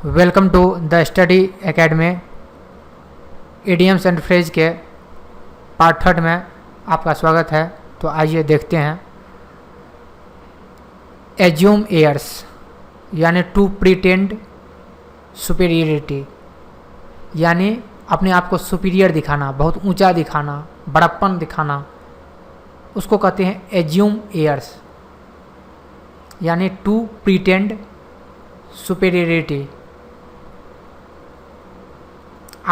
Welcome to the study academy. Idioms and phrase के part third में आपका स्वागत है। तो आइए देखते हैं। एज्यूम एयर्स यानी टू प्रिटेंड सुपीरियरिटी, यानी अपने आप को सुपीरियर दिखाना, बहुत ऊंचा दिखाना, बड़प्पन दिखाना, उसको कहते हैं एज्यूम एयर्स, यानी to pretend superiority.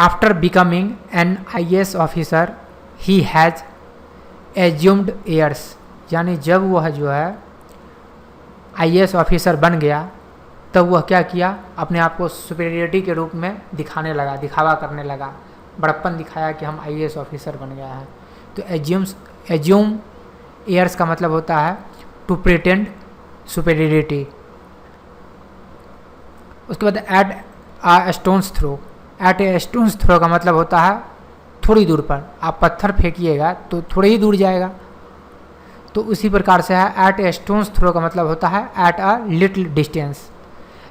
After becoming an IAS officer, he has assumed airs, यानी जब वह जो है IAS ऑफिसर बन गया तब वह क्या किया, अपने आप को सुपीरियरिटी के रूप में दिखाने लगा, दिखावा करने लगा, बड़प्पन दिखाया कि हम IAS ऑफिसर बन गया है। तो एज्यूम एयर्स का मतलब होता है टू प्रिटेंड सुपीरियरिटी। उसके बाद एट आ स्टोन्स थ्रो, एट ए स्टोन्स थ्रो का मतलब होता है थोड़ी दूर पर। आप पत्थर फेंकिएगा तो थोड़े ही दूर जाएगा, तो उसी प्रकार से है एट ए स्टोन्स थ्रो का मतलब होता है at a little distance.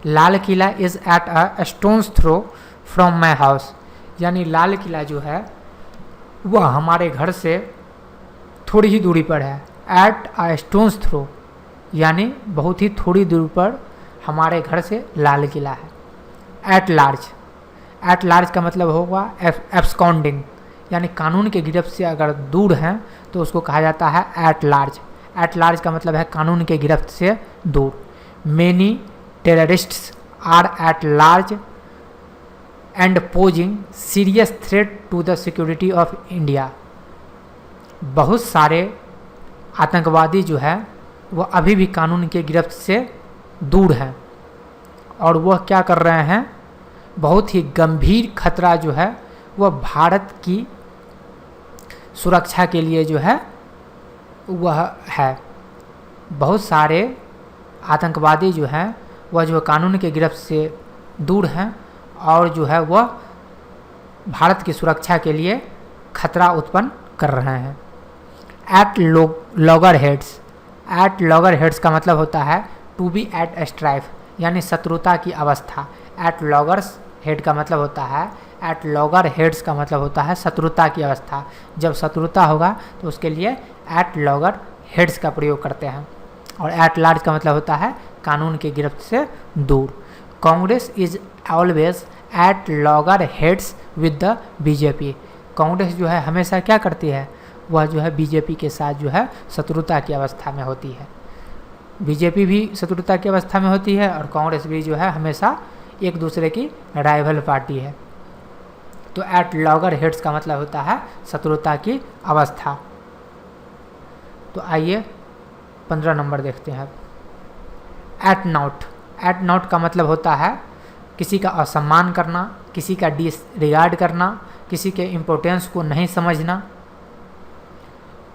Lal Qila is at a stone's throw from my house, यानी लाल किला जो है वह हमारे घर से थोड़ी ही दूरी पर है। एट अ स्टोन्स थ्रो यानी बहुत ही थोड़ी दूर पर हमारे घर से लाल किला है। एट लार्ज, एट लार्ज का मतलब होगा एब्सकॉन्डिंग, यानी कानून के गिरफ्त से अगर दूर हैं तो उसको कहा जाता है एट लार्ज। एट लार्ज का मतलब है कानून के गिरफ्त से दूर। Many terrorists are at large and posing serious threat to the security of India, बहुत सारे आतंकवादी जो है वह अभी भी कानून के गिरफ्त से दूर हैं और वह क्या कर रहे हैं, बहुत ही गंभीर खतरा जो है वह भारत की सुरक्षा के लिए जो है वह है। बहुत सारे आतंकवादी जो हैं वह जो कानून के गिरफ्त से दूर हैं और जो है वह भारत की सुरक्षा के लिए खतरा उत्पन्न कर रहे हैं। At loggerheads, at loggerheads का मतलब होता है टू बी एट स्ट्राइफ, यानी शत्रुता की अवस्था। एट लॉगर्स हेड का मतलब होता है, एट लॉगर हेड्स का मतलब होता है शत्रुता की अवस्था। जब शत्रुता होगा तो उसके लिए एट लॉगर हेड्स का प्रयोग करते हैं। और एट लार्ज का मतलब होता है कानून के गिरफ्त से दूर। Congress is always at logger heads with the BJP, Congress जो है हमेशा क्या करती है, वह जो है बीजेपी के साथ जो है शत्रुता की अवस्था में होती है। बीजेपी भी शत्रुता की अवस्था में होती है और कांग्रेस भी जो है हमेशा एक दूसरे की राइवल पार्टी है। तो एट लॉगर हेड्स का मतलब होता है शत्रुता की अवस्था। तो आइए 15 नंबर देखते हैं। एट नॉट, एट नॉट का मतलब होता है किसी का असम्मान करना, किसी का डिसरिगार्ड करना, किसी के इम्पोर्टेंस को नहीं समझना।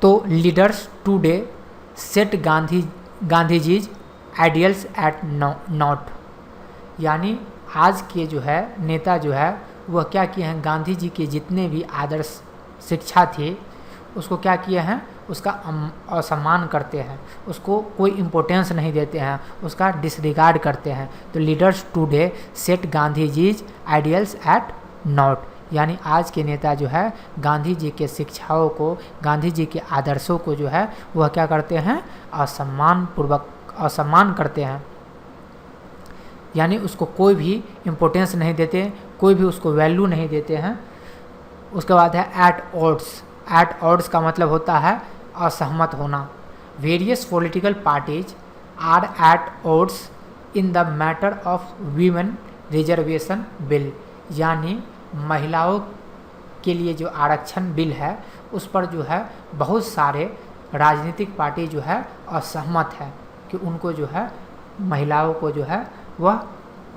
तो leaders today set Gandhiji's ideals at naught, यानी आज के जो है नेता जो है वह क्या किए हैं, गांधी जी के जितने भी आदर्श शिक्षा थे उसको क्या किए हैं, उसका असम्मान करते हैं, उसको कोई इम्पोर्टेंस नहीं देते हैं, उसका डिसरिगार्ड करते हैं। तो leaders today set Gandhiji's ideals at naught, यानी आज के नेता जो है गांधी जी के शिक्षाओं को, गांधी जी के आदर्शों को जो है वह क्या करते हैं, असम्मान करते हैं, यानी उसको कोई भी इम्पोर्टेंस नहीं देते, कोई भी उसको वैल्यू नहीं देते हैं। उसके बाद है एट ऑड्स, एट ऑड्स का मतलब होता है असहमत होना। Various political parties are at odds in the matter of women reservation bill, यानी महिलाओं के लिए जो आरक्षण बिल है उस पर जो है बहुत सारे राजनीतिक पार्टी जो है असहमत है कि उनको जो है महिलाओं को जो है वह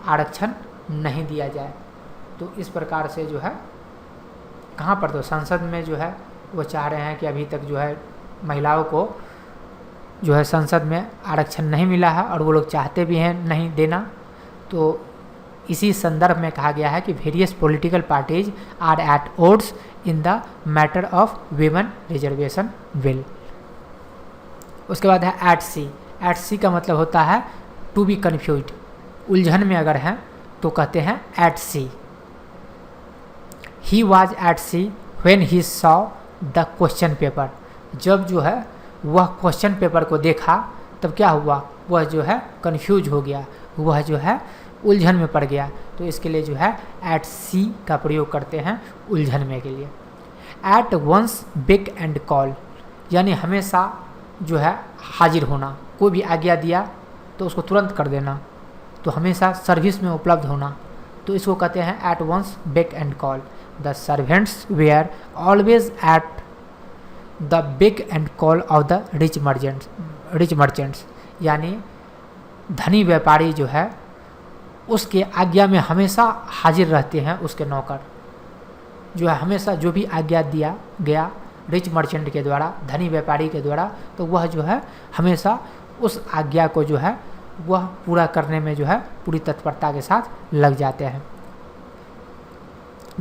आरक्षण नहीं दिया जाए। तो इस प्रकार से जो है कहाँ पर, तो संसद में जो है वो चाह रहे हैं कि अभी तक जो है महिलाओं को जो है संसद में आरक्षण नहीं मिला है और वो लोग चाहते भी हैं नहीं देना। तो इसी संदर्भ में कहा गया है कि various political parties are at odds in the matter of women reservation bill. उसके बाद है एट सी, एट सी का मतलब होता है टू बी कन्फ्यूज्ड, उलझन में अगर हैं तो कहते हैं at sea. He was at sea when he saw the question paper. जब जो है वह क्वेश्चन पेपर को देखा तब क्या हुआ, वह जो है कंफ्यूज हो गया, वह जो है उलझन में पड़ गया। तो इसके लिए जो है एट सी का प्रयोग करते हैं उलझन में के लिए। At one's beck and call, यानी हमेशा जो है हाजिर होना, कोई भी आज्ञा दिया तो उसको तुरंत कर देना, तो हमेशा सर्विस में उपलब्ध होना, तो इसको कहते हैं at one's beck and call. The servants were always at the beck and call of the rich merchants, यानी धनी व्यापारी जो है उसके आज्ञा में हमेशा हाजिर रहते हैं। उसके नौकर जो है हमेशा जो भी आज्ञा दिया गया रिच मर्चेंट के द्वारा, धनी व्यापारी के द्वारा, तो वह जो है हमेशा उस आज्ञा को जो है वह पूरा करने में जो है पूरी तत्परता के साथ लग जाते हैं।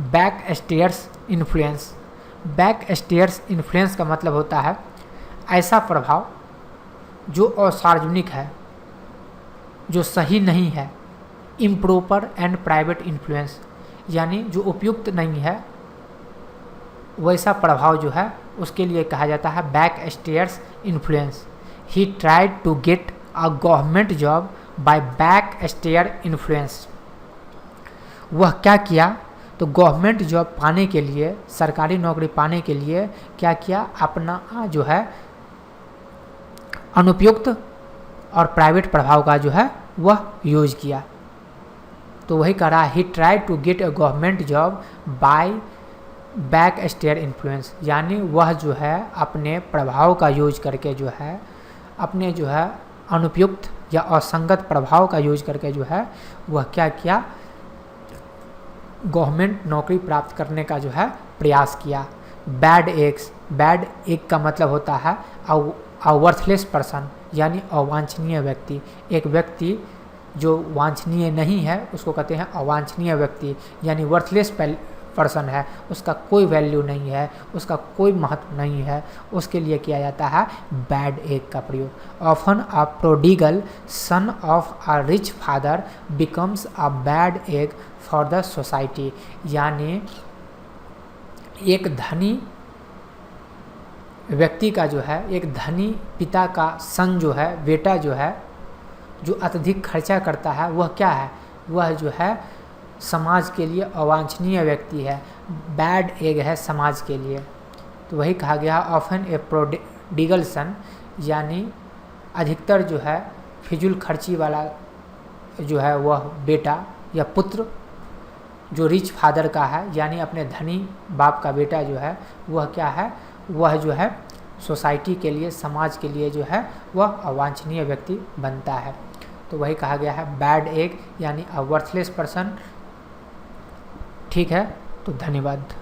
Back stairs influence. Back stairs influence का मतलब होता है ऐसा प्रभाव जो असार्वजनिक है, जो सही नहीं है, इम्प्रॉपर एंड प्राइवेट इन्फ्लुएंस, यानी जो उपयुक्त नहीं है वैसा प्रभाव जो है उसके लिए कहा जाता है back stairs influence. He tried to get a government job by back stair influence. वह क्या किया, तो गवर्नमेंट जॉब पाने के लिए, सरकारी नौकरी पाने के लिए क्या किया, अपना जो है अनुपयुक्त और प्राइवेट प्रभाव का जो है वह यूज किया। तो वही कह रहा है he tried to get a government job by back stair influence, यानी वह जो है अपने प्रभाव का यूज करके जो है अपने जो है अनुपयुक्त या असंगत प्रभाव का यूज करके जो है वह क्या किया, गवर्नमेंट नौकरी प्राप्त करने का जो है प्रयास किया। बैड एग्स, बैड एग का मतलब होता है अ वर्थलेस पर्सन, यानी अवांछनीय व्यक्ति। एक व्यक्ति जो वांछनीय नहीं है उसको कहते हैं अवांछनीय व्यक्ति, यानी वर्थलेस पर्सन है, उसका कोई वैल्यू नहीं है, उसका कोई महत्व नहीं है, उसके लिए किया जाता है बैड एग का प्रयोग। Often a prodigal son of a rich father becomes a bad egg for the society, यानी एक धनी व्यक्ति का जो है, एक धनी पिता का सन जो है, बेटा जो है, जो अत्यधिक खर्चा करता है, वह क्या है, वह जो है समाज के लिए अवांछनीय व्यक्ति है, बैड एग है समाज के लिए। तो वही कहा गया ऑफन ए प्रोडिगल सन, यानी अधिकतर जो है फिजूल खर्ची वाला जो है वह बेटा या पुत्र जो रिच फादर का है, यानी अपने धनी बाप का बेटा जो है वह क्या है, वह जो है सोसाइटी के लिए, समाज के लिए जो है वह अवांछनीय व्यक्ति बनता है। तो वही कहा गया है बैड एग, यानी अ वर्थलेस पर्सन। ठीक है, तो धन्यवाद।